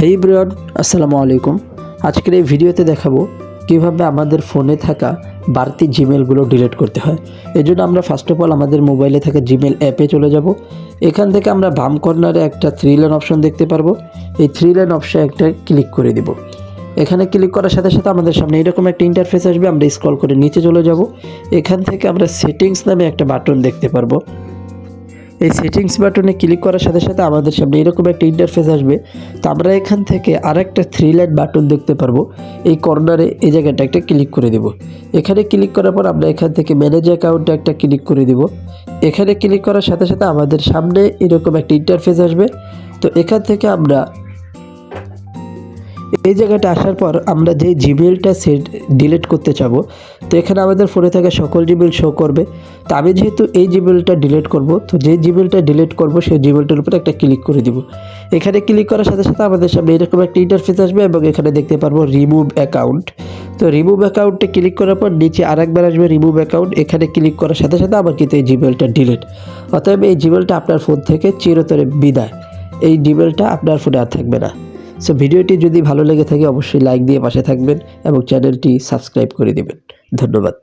হেই everyone, আসসালামু আলাইকুম। আজকের এই ভিডিওতে দেখাবো কিভাবে আমাদের ফোনে থাকা বাড়তি জিমেলগুলো ডিলিট করতে হয়। এই জন্য আমরা ফার্স্ট অফ অল আমাদের মোবাইলে থাকা জিমেল অ্যাপে চলে যাব। এখান থেকে আমরা বাম কর্নারে একটা 3 লাইন অপশন দেখতে পারবো। এই 3 লাইন অপশন একটা ক্লিক করে দিব। এখানে ক্লিক করার সাথে সাথে আমাদের সামনে এরকম একটা ইন্টারফেস আসবে। আমরা স্ক্রল করে নিচে চলে যাব। এখান থেকে আমরা সেটিংস নামে একটা বাটন দেখতে পারবো। এই সেটিংস বাটনে ক্লিক করার সাথে সাথে আমাদের সামনে এরকম একটা ইন্টারফেস আসবে। তো আমরা এখান থেকে আরেকটা 3 লাইন বাটন দেখতে পারবো। এই কর্নারে এই জায়গাটা একটা ক্লিক করে দেব। এখানে ক্লিক করার পর আমরা এখান থেকে ম্যানেজ অ্যাকাউন্টে একটা ক্লিক করে দেব। এখানে ক্লিক করার সাথে সাথে আমাদের সামনে এরকম একটা ইন্টারফেস আসবে। তো এখান থেকে আমরা এই জায়গাটা আসার পর আমরা যে জিমেলটা ডিলিট করতে চাবো, তো এখানে আমাদের ফোনে থাকা সকল জিমেল শো করবে। তো আমি যেহেতু এই জিমেলটা ডিলিট করব, তো যে জিমেলটা ডিলিট করব সেই জিমেলটার উপরে একটা ক্লিক করে দিব। এখানে ক্লিক করার সাথে সাথে আমাদের সামনে এরকম একটা ইন্টারফেস আসবে এবং এখানে দেখতে পারবো রিমুভ অ্যাকাউন্ট। তো রিমুভ অ্যাকাউন্টে ক্লিক করার পর নিচে আরেকবার আসবে রিমুভ অ্যাকাউন্ট। এখানে ক্লিক করার সাথে সাথে আমার কিন্তু এই জিমেলটা ডিলিট। অতএব এই জিমেলটা আপনার ফোন থেকে চিরতরে বিদায়। এই জিমেলটা আপনার ফোনে আর থাকবে না। সো ভিডিওটি যদি ভালো লেগে থাকে অবশ্যই লাইক দিয়ে পাশে থাকবেন এবং চ্যানেলটি সাবস্ক্রাইব করে দেবেন। ধন্যবাদ।